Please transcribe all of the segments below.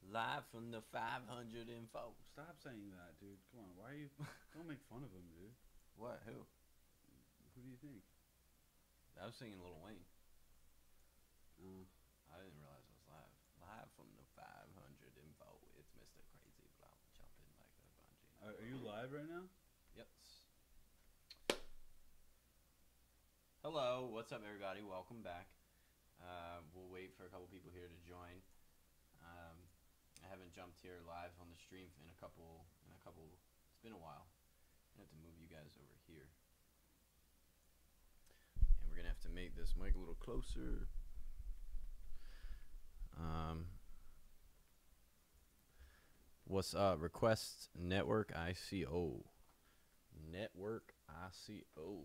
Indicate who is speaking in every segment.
Speaker 1: Live from the 500 info.
Speaker 2: Stop saying that, dude. Come on, why are you? Don't make fun of him, dude.
Speaker 1: What? Who?
Speaker 2: Who do you think?
Speaker 1: I was singing Lil Wayne.
Speaker 2: Uh,
Speaker 1: I didn't realize I was live. Live from the 500 info. It's Mr. Crazy Blow jumping like a bungee.
Speaker 2: are you live right now?
Speaker 1: Yes. Hello. What's up, everybody? Welcome back. We'll wait for a couple people here to join. I haven't jumped here live on the stream in a couple. It's been a while. I have to move you guys over here, and we're gonna have to make this mic a little closer. What's up? Request network ICO. Network ICO.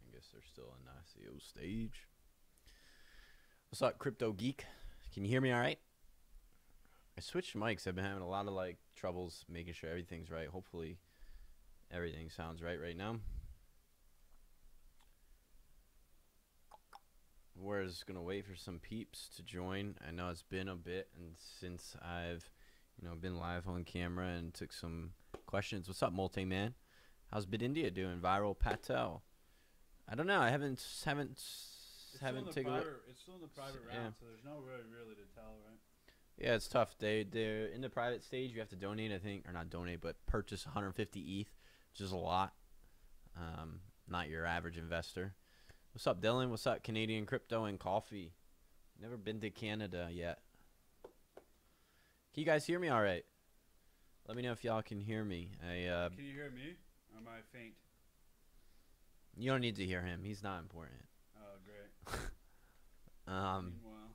Speaker 1: I guess they're still in ICO stage. What's up, Crypto Geek? Can you hear me all right? I switched mics. I've been having a lot of troubles making sure everything's right. Hopefully everything sounds right now. We're just gonna wait for some peeps to join. I know it's been a bit, and since I've been live on camera and took some questions. What's up, Multi-Man? How's BitIndia doing? Viral Patel. I don't know. I haven't taken a look.
Speaker 2: It's still in the private round, so there's no really to tell, right?
Speaker 1: Yeah, it's tough. They're in the private stage. You have to donate, I think, or not donate, but purchase 150 ETH, which is a lot. Not your average investor. What's up, Dylan? What's up, Canadian Crypto and Coffee? Never been to Canada yet. Can you guys hear me all right? Let me know if y'all can hear me.
Speaker 2: Can you hear me? Or am I faint?
Speaker 1: You don't need to hear him. He's not important.
Speaker 2: Oh, great.
Speaker 1: Meanwhile,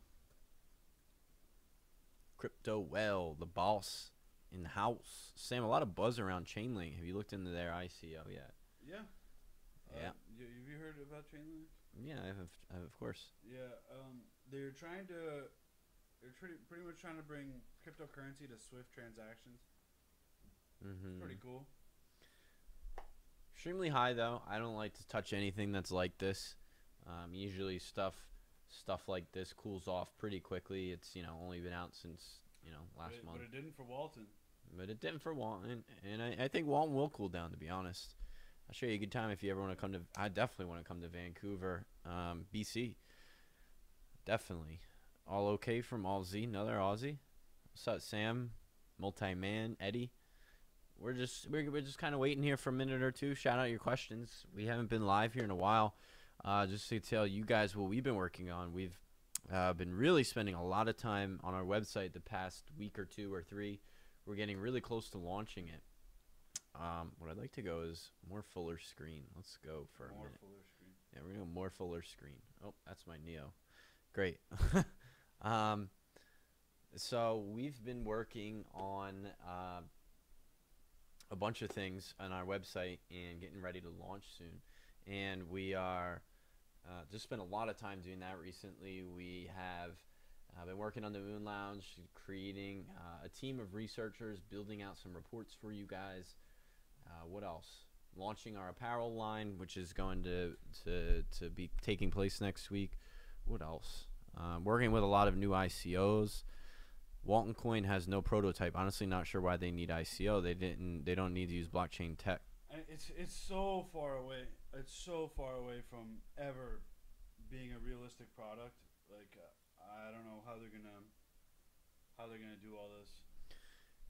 Speaker 1: Crypto Well, the boss in the house. Sam, a lot of buzz around Chainlink. Have you looked into their ICO yet?
Speaker 2: Yeah.
Speaker 1: Yeah.
Speaker 2: Have you heard about Chainlink?
Speaker 1: Yeah, I have, of course.
Speaker 2: Yeah. They're trying to. They're pretty much trying to bring cryptocurrency to Swift transactions.
Speaker 1: Mm-hmm.
Speaker 2: Pretty cool.
Speaker 1: Extremely high though. I don't like to touch anything that's like this. Usually stuff like this cools off pretty quickly. It's only been out since last month.
Speaker 2: But it didn't for Walton.
Speaker 1: But it didn't for Walton, and I think Walton will cool down. To be honest, I'll show you a good time if you ever want to come to. I definitely want to come to Vancouver, BC. Definitely. All okay from Aussie, another Aussie. What's up, Sam? Multi-man, Eddie. We're just kind of waiting here for a minute or two. Shout out your questions. We haven't been live here in a while. Just to tell you guys what we've been working on. We've been really spending a lot of time on our website the past week or two or three. We're getting really close to launching it. What I'd like to go is more fuller screen. Let's go for a minute.
Speaker 2: More fuller screen.
Speaker 1: Yeah, we're going to more fuller screen. Oh, that's my Neo. Great. So we've been working on a bunch of things on our website and getting ready to launch soon. And we are just spent a lot of time doing that recently. We have been working on the Moon Lounge, creating a team of researchers, building out some reports for you guys. What else? Launching our apparel line, which is going to be taking place next week. What else? Working with a lot of new ICOs. Waltonchain has no prototype. Honestly, not sure why they need ICO. They don't need to use blockchain tech.
Speaker 2: And it's so far away. It's so far away from ever being a realistic product. I don't know how they're gonna do all this.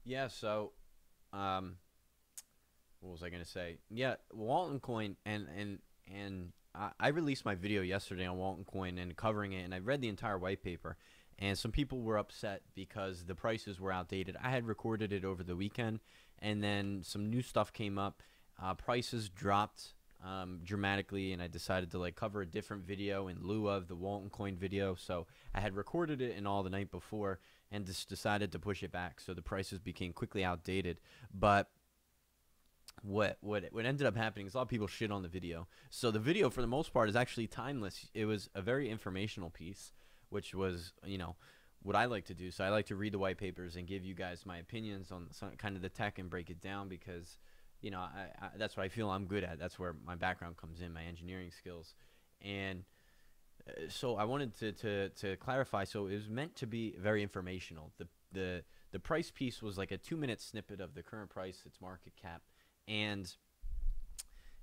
Speaker 1: Yeah. So, what was I gonna say? Yeah, Waltonchain and I released my video yesterday on Waltonchain and covering it, and I read the entire white paper. And some people were upset because the prices were outdated. I had recorded it over the weekend, and then some new stuff came up. Prices dropped dramatically, and I decided to cover a different video in lieu of the Waltonchain video. So I had recorded it and all the night before, and just decided to push it back. So the prices became quickly outdated. But what ended up happening is a lot of people shit on the video. So the video, for the most part, is actually timeless. It was a very informational piece, which was, what I like to do. So I like to read the white papers and give you guys my opinions on some, kind of the tech and break it down because, that's what I feel I'm good at. That's where my background comes in, my engineering skills. And so I wanted to clarify. So it was meant to be very informational. The the price piece was like a 2-minute snippet of the current price, its market cap, and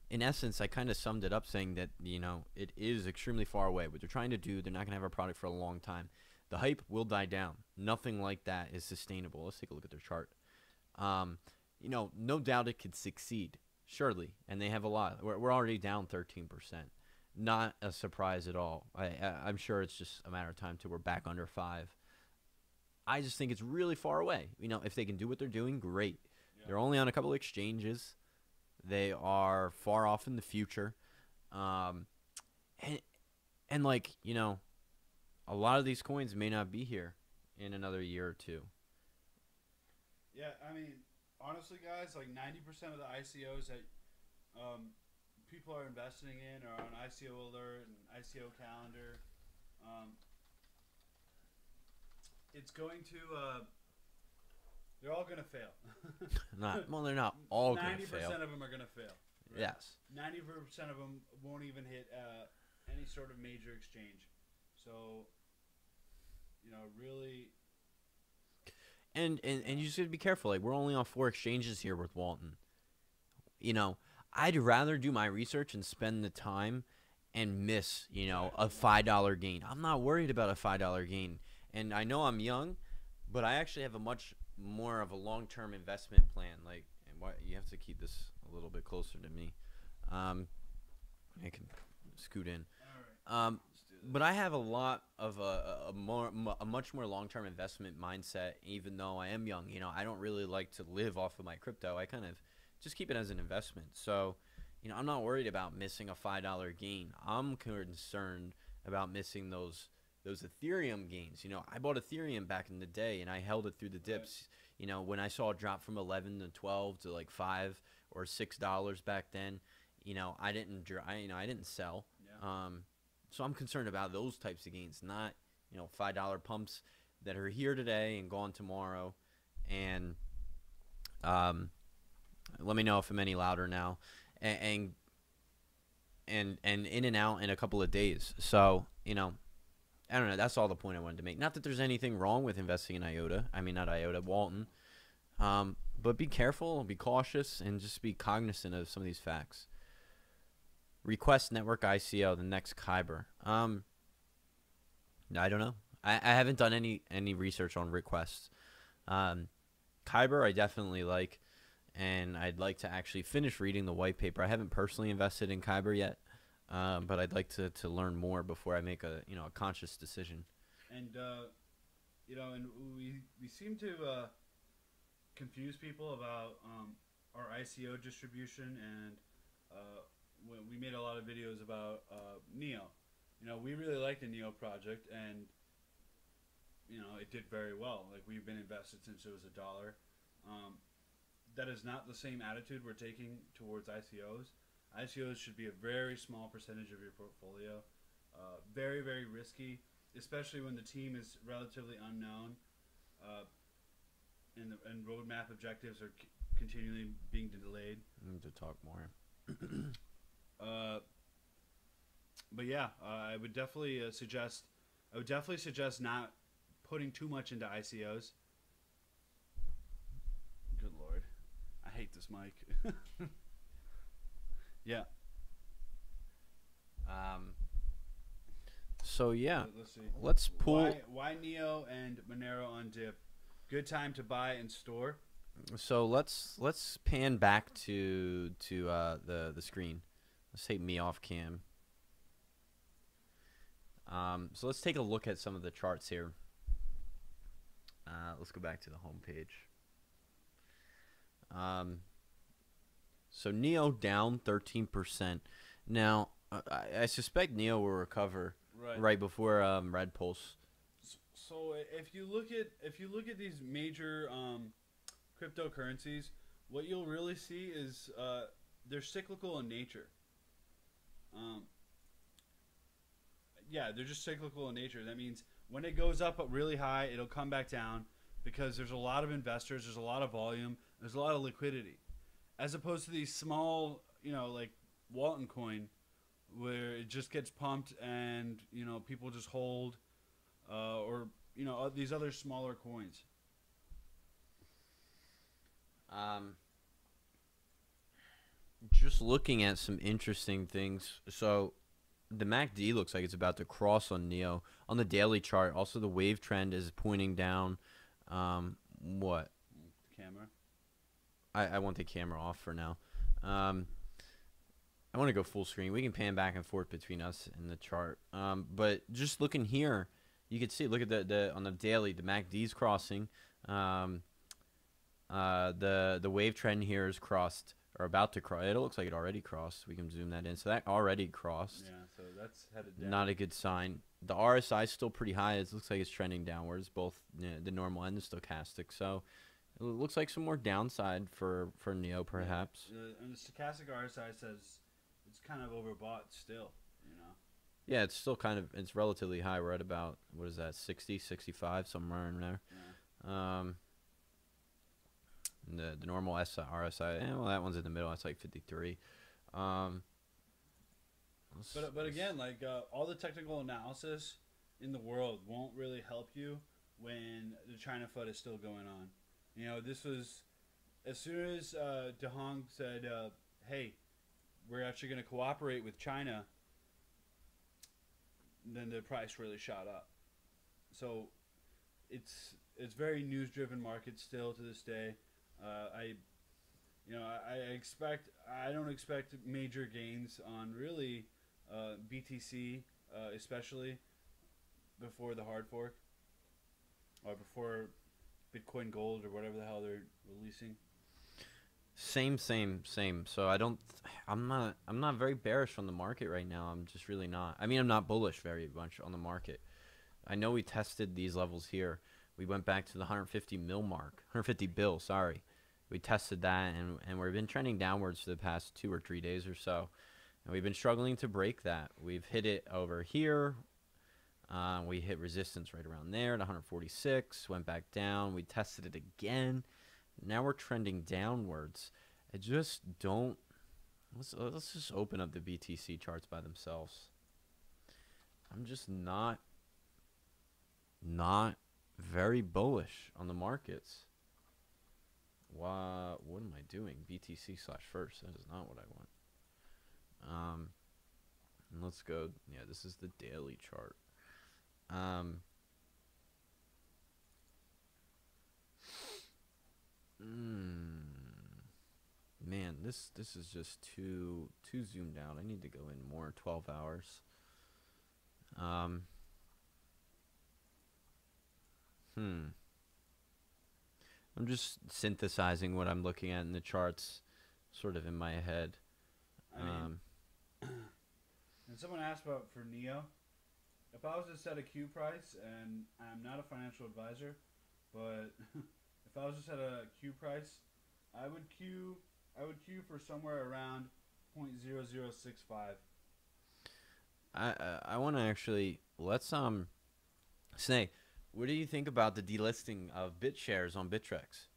Speaker 1: in essence, I kind of summed it up saying that, you know, it is extremely far away. What they're trying to do, they're not going to have a product for a long time. The hype will die down. Nothing like that is sustainable. Let's take a look at their chart. You know, no doubt it could succeed, surely, and they have a lot. We're already down 13%. Not a surprise at all. I'm sure it's just a matter of time till we're back under 5. I just think it's really far away. You know, if they can do what they're doing, great. Yeah. They're only on a couple of exchanges. They are far off in the future. And like, you know, a lot of these coins may not be here in another year or two.
Speaker 2: Yeah, I mean, honestly, guys, like 90% of the ICOs that people are investing in are on ICO Alert and ICO Calendar. It's going to... they're all going to fail.
Speaker 1: Well, they're not all going to fail.
Speaker 2: 90% of them are going to fail. Right?
Speaker 1: Yes.
Speaker 2: 90% of them won't even hit any sort of major exchange. So, you know, really...
Speaker 1: And you just got to be careful. Like, we're only on 4 exchanges here with Walton. You know, I'd rather do my research and spend the time and miss, you know, a $5 gain. I'm not worried about a $5 gain. And I know I'm young, but I actually have a much more of a long-term investment plan. Like, and why you have to keep this a little bit closer to me. I can scoot in.
Speaker 2: All right.
Speaker 1: But I have a lot of a much more long-term investment mindset, even though I am young. You know, I don't really like to live off of my crypto. I kind of just keep it as an investment. So, you know, I'm not worried about missing a $5 gain. I'm concerned about missing those Ethereum gains. You know, I bought Ethereum back in the day, and I held it through the dips. You know, when I saw it drop from 11 to 12 to like $5 or $6 back then, you know, I didn't sell. Yeah. So I'm concerned about those types of gains, not, you know, $5 pumps that are here today and gone tomorrow. And let me know if I'm any louder now. And in and out in a couple of days. So, you know, I don't know. That's all the point I wanted to make. Not that there's anything wrong with investing in IOTA. I mean, not IOTA, Walton. But be careful, be cautious, and just be cognizant of some of these facts. Request Network ICO, the next Kyber. I don't know. I haven't done any research on requests. Kyber I definitely like, and I'd like to actually finish reading the white paper. I haven't personally invested in Kyber yet, but I'd like to learn more before I make a conscious decision. And
Speaker 2: you know, and we seem to confuse people about our ICO distribution, and we made a lot of videos about Neo. You know, we really like the Neo project, and you know, it did very well. Like, we've been invested since it was $1. That is not the same attitude we're taking towards ICOs. ICOs should be a very small percentage of your portfolio. Very, very risky, especially when the team is relatively unknown, and roadmap objectives are continually being delayed.
Speaker 1: I need to talk more.
Speaker 2: But yeah, I would definitely suggest not putting too much into ICOs. Good Lord, I hate this mic. Yeah.
Speaker 1: So yeah,
Speaker 2: let's see.
Speaker 1: Let's pull.
Speaker 2: Why Neo and Monero on dip? Good time to buy and store.
Speaker 1: So let's pan back to the screen. Let's take me off cam. So let's take a look at some of the charts here. Let's go back to the home page. So Neo down 13%. Now I suspect Neo will recover right before Red Pulse.
Speaker 2: So if you look at these major cryptocurrencies, what you'll really see is they're cyclical in nature. Yeah, they're just cyclical in nature. That means when it goes up really high, it'll come back down because there's a lot of investors, there's a lot of volume, there's a lot of liquidity. As opposed to these small, you know, like Waltonchain, where it just gets pumped and, you know, people just hold, or, you know, these other smaller coins.
Speaker 1: Just looking at some interesting things. So the MACD looks like it's about to cross on Neo on the daily chart. Also, the wave trend is pointing down. What?
Speaker 2: Camera.
Speaker 1: I want the camera off for now. I want to go full screen. We can pan back and forth between us and the chart. But just looking here, you can see. Look at the on the daily, the MACD's crossing. The wave trend here is crossed or about to cross. It looks like it already crossed. We can zoom that in. So that already crossed.
Speaker 2: Yeah, so that's headed down.
Speaker 1: Not a good sign. The RSI is still pretty high. It looks like it's trending downwards, both the normal and the stochastic. So it looks like some more downside for Neo, perhaps.
Speaker 2: Yeah. And the stochastic RSI says it's kind of overbought still, you know.
Speaker 1: Yeah, it's still it's relatively high. We're at about, what is that, 60, 65, somewhere in there.
Speaker 2: Yeah.
Speaker 1: The normal RSI, well, that one's in the middle. That's like 53.
Speaker 2: But again, like all the technical analysis in the world won't really help you when the China FUD is still going on. You know, this was as soon as De Hong said, "Hey, we're actually going to cooperate with China," then the price really shot up. So it's very news driven market still to this day. I don't expect major gains on really BTC, especially before the hard fork or before Bitcoin Gold or whatever the hell they're releasing.
Speaker 1: Same. So I'm not very bearish on the market right now. I'm just really not. I mean, I'm not bullish very much on the market. I know we tested these levels here. We went back to the 150 mil mark, 150 bill, sorry. We tested that, and we've been trending downwards for the past 2 or 3 days or so. And we've been struggling to break that. We've hit it over here. We hit resistance right around there at 146, went back down. We tested it again. Now we're trending downwards. I just don't. Let's just open up the BTC charts by themselves. I'm just not very bullish on the markets. What am I doing? BTC/first. That is not what I want. And let's go. Yeah, this is the daily chart. Man, this is just too zoomed out. I need to go in more. 12 hours. I'm just synthesizing what I'm looking at in the charts, sort of in my head.
Speaker 2: And someone asked about for Neo. If I was to set a Q price, and I'm not a financial advisor, but if I was to set a Q price, I would queue for somewhere around 0.0065.
Speaker 1: I want to actually Snay, what do you think about the delisting of BitShares on Bittrex?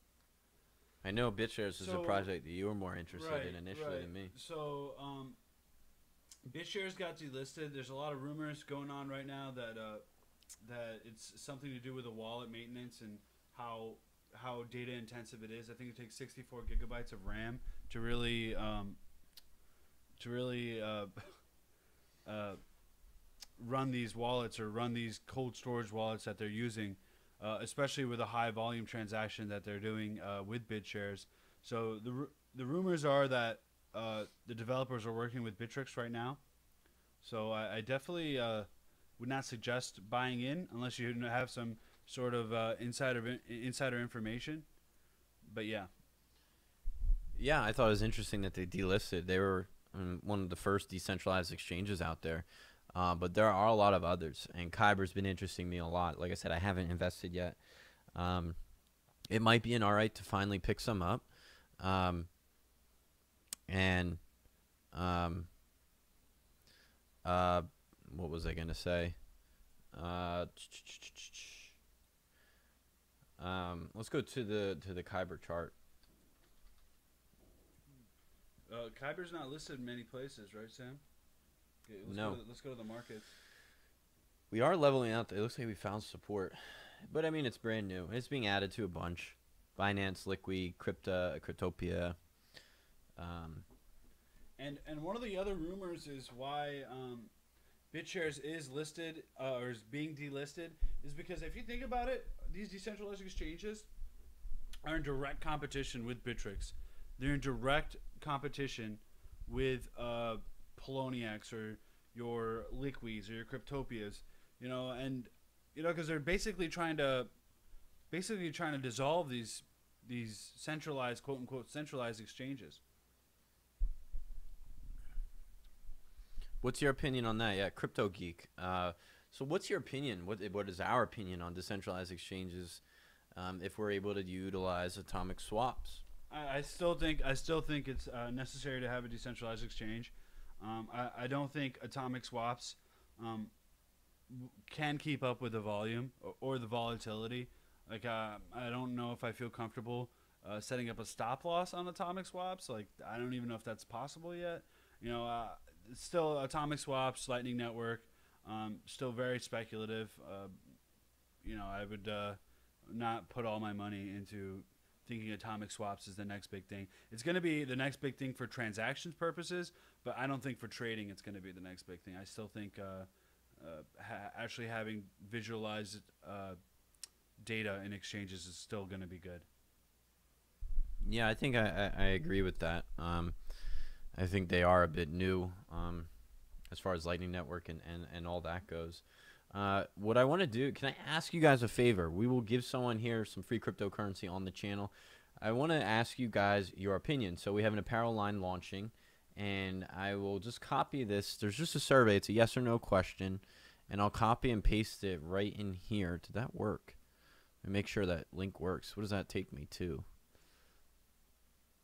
Speaker 1: I know BitShares is a project that you were more interested in initially than me.
Speaker 2: So BitShares got delisted. There's a lot of rumors going on right now that it's something to do with the wallet maintenance and how data intensive it is. I think it takes 64 gigabytes of RAM to really run these wallets or run these cold storage wallets that they're using, especially with a high volume transaction that they're doing with BitShares. So the rumors are that the developers are working with Bittrex right now. So I definitely would not suggest buying in unless you have some sort of insider information. But yeah,
Speaker 1: I thought it was interesting that they delisted. They were one of the first decentralized exchanges out there. But there are a lot of others, and Kyber's been interesting me a lot. Like I said, I haven't invested yet. It might be an alright to finally pick some up. What was I gonna say? Let's go to the Kyber chart.
Speaker 2: Kyber's not listed in many places, right, Sam? Okay, let's go to the markets.
Speaker 1: We are leveling out. It looks like we found support, but I mean it's brand new. It's being added to a bunch. Binance, Liquid, Cryptopia.
Speaker 2: And one of the other rumors is why BitShares is listed or is being delisted is because if you think about it, these decentralized exchanges are in direct competition with Bittrex. They're in direct competition with Poloniex or your Liquids or your Cryptopias, and because they're basically trying to dissolve these centralized, quote unquote, centralized exchanges.
Speaker 1: What's your opinion on that? Yeah, Crypto Geek. So what's your opinion? What is our opinion on decentralized exchanges if we're able to utilize atomic swaps?
Speaker 2: I still think it's necessary to have a decentralized exchange. I don't think atomic swaps can keep up with the volume or the volatility. Like I don't know if I feel comfortable setting up a stop loss on atomic swaps. Like I don't even know if that's possible yet. Still atomic swaps, Lightning Network, still very speculative. I would not put all my money into thinking atomic swaps is the next big thing. It's going to be the next big thing for transactions purposes, but I don't think for trading it's going to be the next big thing. I still think actually having visualized data in exchanges is still going to be good.
Speaker 1: Yeah, I think I agree with that. I think they are a bit new as far as Lightning Network and all that goes. What I want to do, can I ask you guys a favor? We will give someone here some free cryptocurrency on the channel. I want to ask you guys your opinion. So we have an apparel line launching, and I will just copy this. There's just a survey. It's a yes or no question, and I'll copy and paste it right in here. Did that work? And make sure that link works. What does that take me to?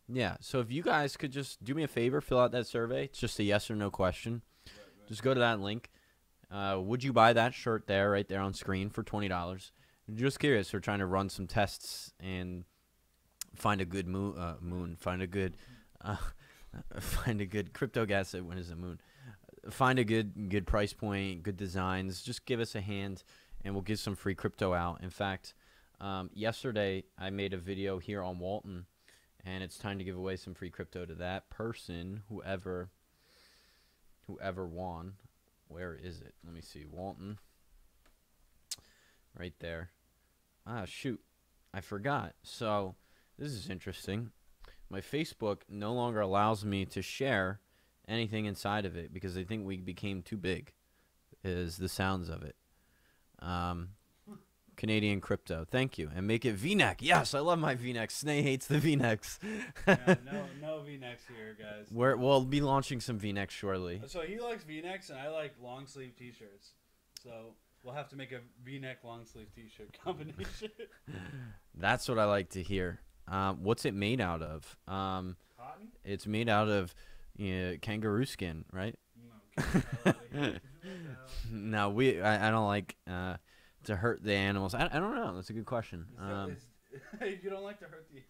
Speaker 1: Yeah, so if you guys could just do me a favor, fill out that survey. It's just a yes or no question. Right. Just go to that link. Would you buy that shirt there, right there on screen for $20? I'm just curious. We're trying to run some tests and find a good find a good crypto gas. When is the moon? Find a good price point, good designs. Just give us a hand, and we'll give some free crypto out. In fact, yesterday I made a video here on Walton. And it's time to give away some free crypto to that person, whoever won. Where is it? Let me see. Walton. Right there. Ah, shoot. I forgot. So, this is interesting. My Facebook no longer allows me to share anything inside of it because I think we became too big, is the sounds of it. Canadian crypto. Thank you. And make it V-neck. Yes, I love my V-necks. Snay hates the V-necks.
Speaker 2: Yeah, no V-necks here, guys.
Speaker 1: We'll be launching some V-necks shortly.
Speaker 2: So he likes V-necks, and I like long-sleeve T-shirts. So we'll have to make a V-neck long-sleeve T-shirt combination.
Speaker 1: That's what I like to hear. What's it made out of?
Speaker 2: Cotton?
Speaker 1: It's made out of kangaroo skin, right? No, I don't like... to hurt the animals. I don't know. That's a good question.
Speaker 2: You don't like to hurt the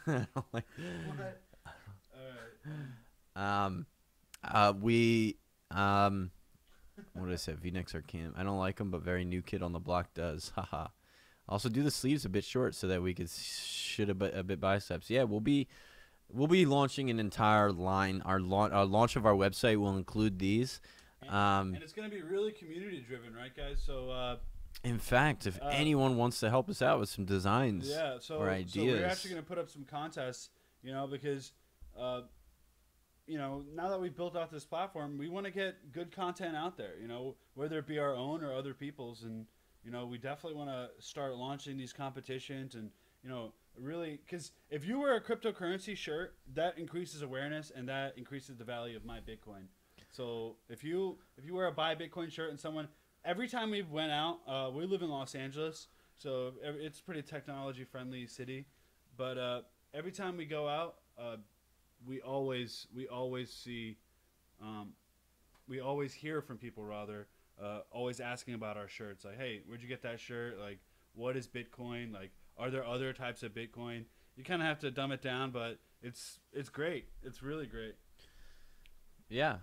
Speaker 2: animals?
Speaker 1: I don't like.
Speaker 2: What?
Speaker 1: What did I say? V-necks are camp. I don't like them, but very new kid on the block does. Haha. Also, do the sleeves a bit short so that we could shit a bit biceps. Yeah, we'll be launching an entire line. Our launch of our website will include these.
Speaker 2: And it's going to be really community driven, right, guys? So.
Speaker 1: In fact, if anyone wants to help us out with some designs or ideas.
Speaker 2: So we're actually going to put up some contests, because, now that we've built out this platform, we want to get good content out there, whether it be our own or other people's. And, we definitely want to start launching these competitions and, really, because if you wear a cryptocurrency shirt, that increases awareness and that increases the value of my Bitcoin. So if you wear a buy Bitcoin shirt and someone... Every time we went out, we live in Los Angeles, so it's a pretty technology-friendly city. But every time we go out, we always see, we always hear from people always asking about our shirts. Like, hey, where'd you get that shirt? Like, what is Bitcoin? Like, are there other types of Bitcoin? You kind of have to dumb it down, but it's great. It's really great.
Speaker 1: Yeah.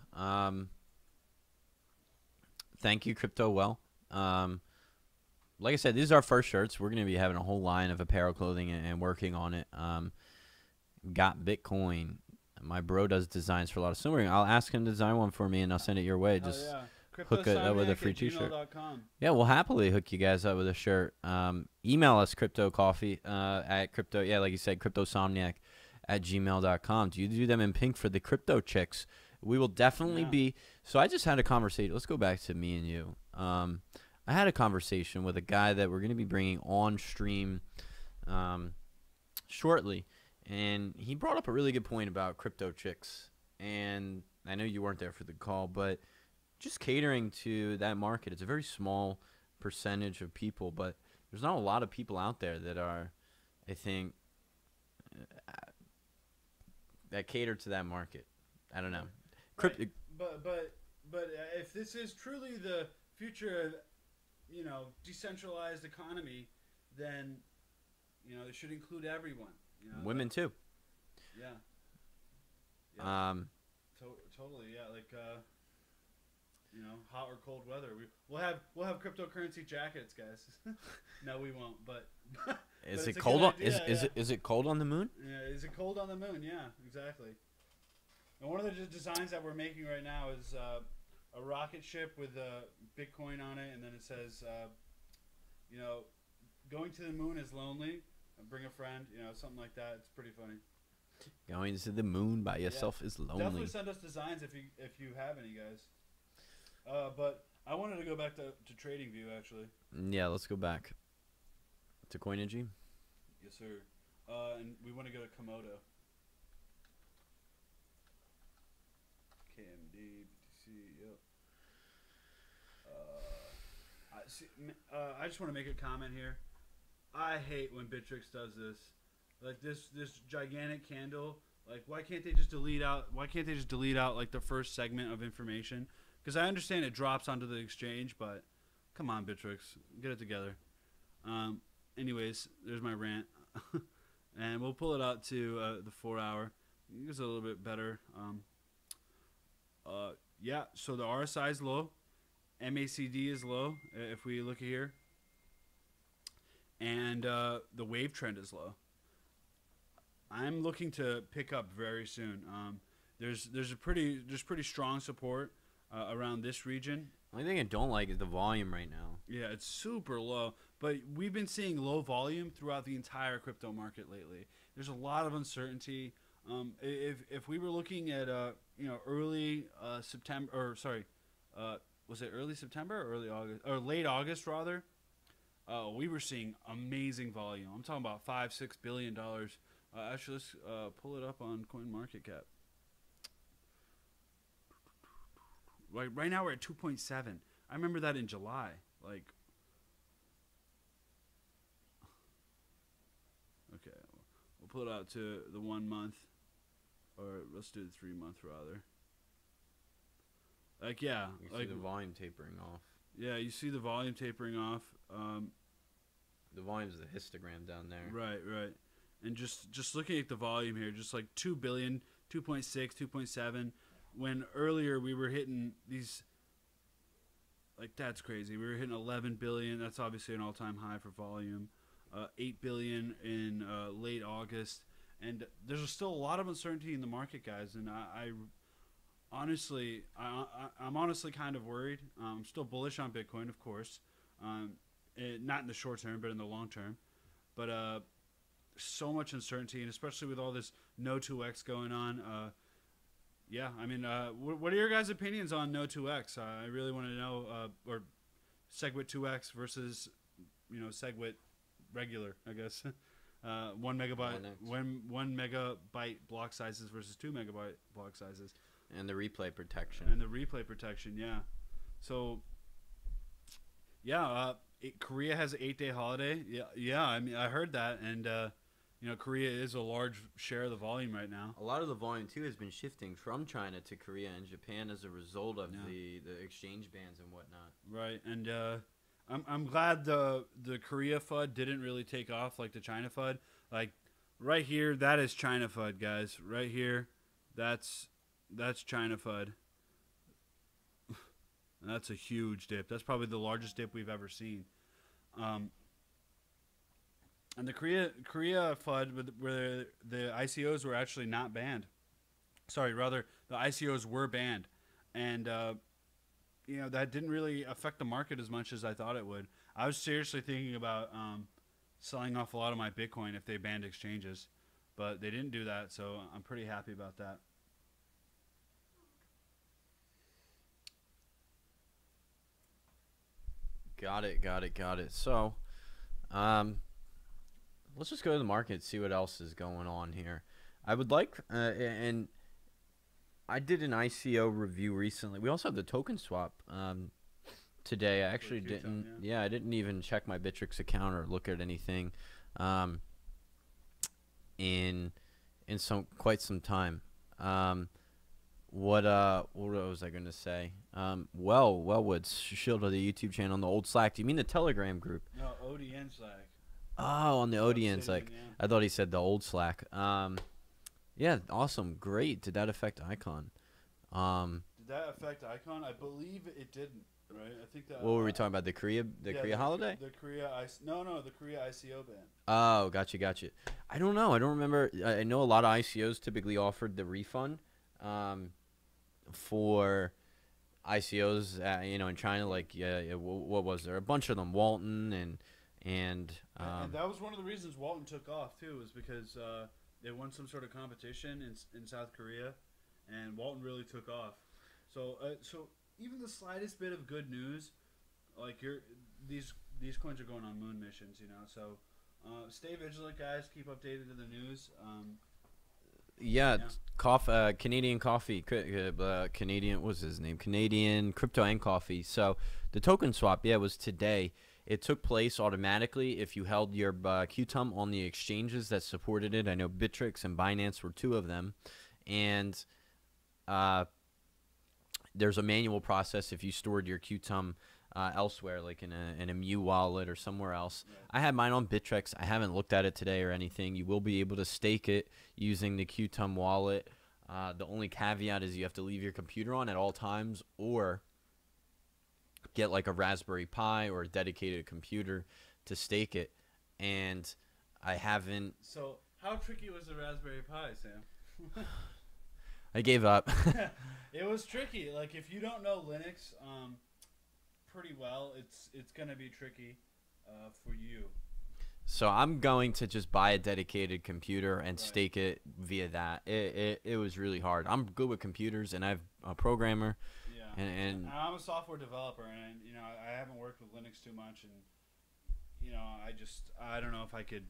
Speaker 1: Thank you, Crypto Well. like I said, these are our first shirts. We're going to be having a whole line of apparel clothing and working on it. Got Bitcoin. My bro does designs for a lot of swimming. I'll ask him to design one for me, and I'll send it your way.
Speaker 2: Hell
Speaker 1: Just
Speaker 2: yeah.
Speaker 1: hook it up with a free t-shirt.
Speaker 2: CryptoSomniac@gmail.com.
Speaker 1: Yeah, we'll happily hook you guys up with a shirt. Email us cryptocoffee at crypto. Yeah, like you said, cryptosomniac@gmail.com. Do you do them in pink for the crypto chicks? We will definitely be. So I just had a conversation. Let's go back to me and you. I had a conversation with a guy that we're going to be bringing on stream shortly. And he brought up a really good point about crypto chicks. And I know you weren't there for the call, but just catering to that market. It's a very small percentage of people, but there's not a lot of people out there that are, I think, that cater to that market. I don't know.
Speaker 2: Right. But if this is truly the future of, decentralized economy, then, it should include everyone.
Speaker 1: Women too.
Speaker 2: Yeah. Totally. Yeah. Like, hot or cold weather. We'll have cryptocurrency jackets, guys. No, we won't. But
Speaker 1: is it cold? Is it cold on the moon?
Speaker 2: Yeah. Is it cold on the moon? Yeah. Exactly. And one of the designs that we're making right now is a rocket ship with Bitcoin on it, and then it says, going to the moon is lonely. Bring a friend, something like that. It's pretty funny.
Speaker 1: Going to the moon by yourself is lonely.
Speaker 2: Definitely send us designs if you have any, guys. But I wanted to go back to TradingView, actually.
Speaker 1: Yeah, let's go back to Coinergy.
Speaker 2: Yes, sir. And we want to go to Komodo. KMD, BTC, yep. I just want to make a comment here. I hate when Bittrex does this. Like this gigantic candle. Like, why can't they just delete out like the first segment of information? Because I understand it drops onto the exchange, but come on, Bittrex, get it together. Anyways, there's my rant, and we'll pull it out to the 4 hour. It's a little bit better. Yeah. So the RSI is low, MACD is low. If we look here. And the wave trend is low. I'm looking to pick up very soon. There's pretty strong support around this region.
Speaker 1: The only thing I don't like is the volume right now.
Speaker 2: Yeah, it's super low. But we've been seeing low volume throughout the entire crypto market lately. There's a lot of uncertainty. If we were looking at early September, or sorry, was it early September or early August or late August rather? We were seeing amazing volume. I'm talking about $5-6 billion. Actually, let's pull it up on CoinMarketCap. Right now we're at 2.7. I remember that in July. Like, okay, we'll pull it out to the 1 month, or let's do the 3 month rather. Like, yeah,
Speaker 1: you see the volume tapering off.
Speaker 2: Yeah, you see the volume tapering off.
Speaker 1: The volume's the histogram down there.
Speaker 2: Right. And just looking at the volume here, just like 2 billion, 2.6, 2.7. When earlier we were hitting these, like, that's crazy. We were hitting 11 billion. That's obviously an all-time high for volume. 8 billion in late August. And there's still a lot of uncertainty in the market, guys. And I'm honestly kind of worried. I'm still bullish on Bitcoin, of course. Not in the short term, but in the long term. But so much uncertainty, and especially with all this No 2X going on. Yeah, I mean, what are your guys' opinions on No 2X? I really want to know, or SegWit 2X versus, SegWit regular, I guess. 1 megabyte, 1 megabyte block sizes versus 2 megabyte block sizes.
Speaker 1: And the replay protection.
Speaker 2: Yeah. So, yeah, Korea has an 8-day holiday. Yeah. I mean, I heard that, and Korea is a large share of the volume right now.
Speaker 1: A lot of the volume too has been shifting from China to Korea and Japan as a result of the exchange bans and whatnot.
Speaker 2: Right, and I'm glad the Korea FUD didn't really take off like the China FUD. Like right here, that is China FUD, guys. Right here, that's China FUD. And that's a huge dip. That's probably the largest dip we've ever seen. And the Korea FUD, where the ICOs were actually not banned. Sorry, rather the ICOs were banned, and that didn't really affect the market as much as I thought it would. I was seriously thinking about selling off a lot of my Bitcoin if they banned exchanges, but they didn't do that, so I'm pretty happy about that.
Speaker 1: Got it. So, let's just go to the market, see what else is going on here. I would like, and I did an ICO review recently. We also have the token swap today. I actually didn't. Yeah, I didn't even check my Bittrex account or look at anything in quite some time. What was I gonna say? Wellwood's Shield of the YouTube channel on the old Slack. Do you mean the Telegram group?
Speaker 2: No, ODN Slack.
Speaker 1: Oh, on the ODN Slack. Yeah. I thought he said the old Slack. Yeah, awesome, great. Did that affect Icon?
Speaker 2: Did that affect Icon? I believe it didn't. Right? I think that.
Speaker 1: What were we talking about? The Korea holiday?
Speaker 2: The Korea ICO ban.
Speaker 1: Oh, gotcha. I don't know. I don't remember. I know a lot of ICOs typically offered the refund for ICOs. In China, like what was there? A bunch of them, Walton and
Speaker 2: that was one of the reasons Walton took off too, was because they won some sort of competition in South Korea, and Walton really took off. So even the slightest bit of good news, like these coins are going on moon missions, So stay vigilant, guys. Keep updated to the news.
Speaker 1: Canadian coffee, Canadian, what's his name? Canadian crypto and coffee. So the token swap, was today. It took place automatically if you held your QTUM on the exchanges that supported it. I know Bittrex and Binance were two of them, and there's a manual process if you stored your QTUM elsewhere, like in a Mu wallet or somewhere else. Yeah. I had mine on Bittrex. I haven't looked at it today or anything. You will be able to stake it using the QTUM wallet. The only caveat is you have to leave your computer on at all times, or get like a Raspberry Pi or a dedicated computer to stake it. And I haven't.
Speaker 2: So how tricky was the Raspberry Pi, Sam?
Speaker 1: I gave up.
Speaker 2: It was tricky. Like, if you don't know Linux pretty well, it's gonna be tricky for you.
Speaker 1: So I'm going to just buy a dedicated computer and stake it via that. It was really hard. I'm good with computers, and I'm a programmer.
Speaker 2: Yeah. And I'm a software developer, and I haven't worked with Linux too much, and I don't know if I could.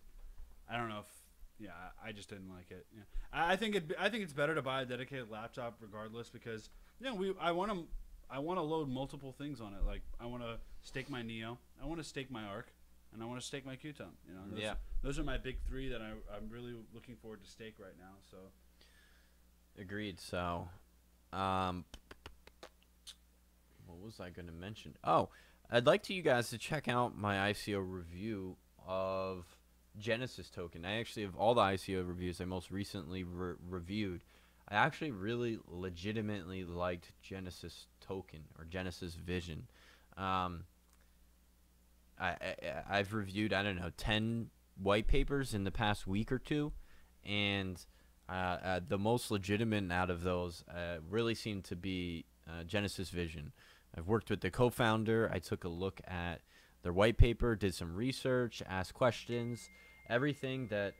Speaker 2: I don't know if. Yeah, I just didn't like it. Yeah. I think it's better to buy a dedicated laptop regardless, because I want to load multiple things on it. Like, I want to stake my Neo, I want to stake my Arc, and I want to stake my QTUM. Those are my big three that I'm really looking forward to stake right now. So
Speaker 1: agreed. So what was I going to mention? Oh, I'd like you guys to check out my ICO review of Genesis token. I actually have all the ICO reviews I most recently reviewed. I actually really legitimately liked Genesis token or Genesis Vision. I've reviewed, 10 white papers in the past week or two, and the most legitimate out of those really seemed to be Genesis Vision. I've worked with the co-founder. I took a look at their white paper, did some research, asked questions. Everything that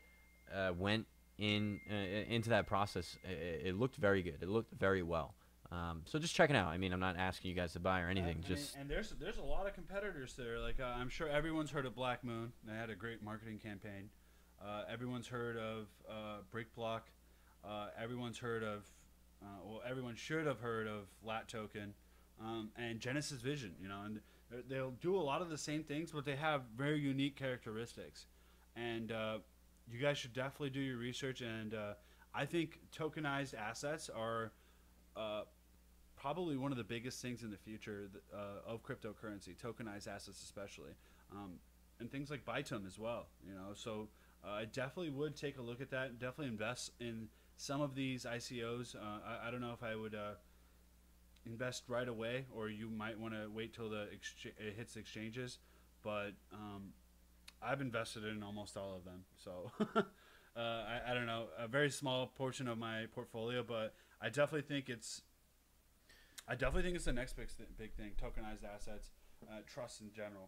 Speaker 1: went into that process, it looked very good. It looked very well. So just check it out. I mean, I'm not asking you guys to buy or anything.
Speaker 2: And there's a lot of competitors there. Like, I'm sure everyone's heard of Black Moon. They had a great marketing campaign. Everyone's heard of Brickblock. Everyone's heard of everyone should have heard of Lat Token, and Genesis Vision. And they'll do a lot of the same things, but they have very unique characteristics. And you guys should definitely do your research. And I think tokenized assets are probably one of the biggest things in the future of cryptocurrency, tokenized assets especially, and things like Bytum as well. So I definitely would take a look at that. Definitely invest in some of these ICOs. I don't know if I would invest right away, or you might want to wait till it hits exchanges. but I've invested in almost all of them. So I don't know, a very small portion of my portfolio, but I definitely think it's the next big thing. Tokenized assets, trust in general.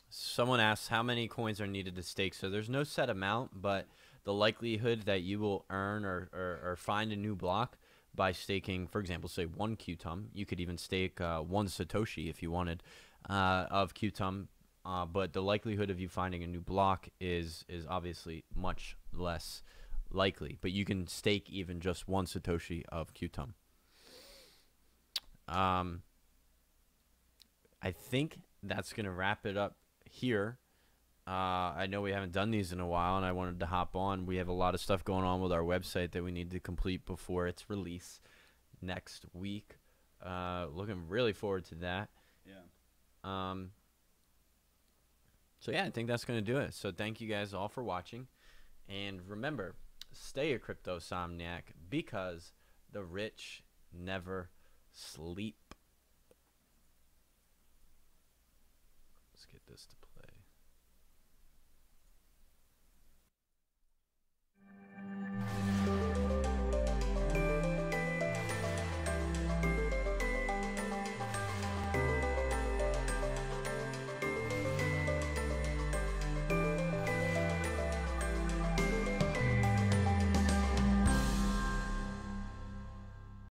Speaker 1: Someone asks how many coins are needed to stake. So there's no set amount, but the likelihood that you will earn or find a new block by staking, for example, say 1 QTUM, you could even stake 1 Satoshi if you wanted of QTUM, but the likelihood of you finding a new block is obviously much less likely. But you can stake even just 1 Satoshi of QTUM. I think that's going to wrap it up here. I know we haven't done these in a while, and I wanted to hop on. We have a lot of stuff going on with our website that we need to complete before its release next week. Looking really forward to that.
Speaker 2: Yeah.
Speaker 1: So yeah, I think that's going to do it. So thank you guys all for watching. And remember, stay a crypto somniac, because the rich never sleep. Let's get this to play.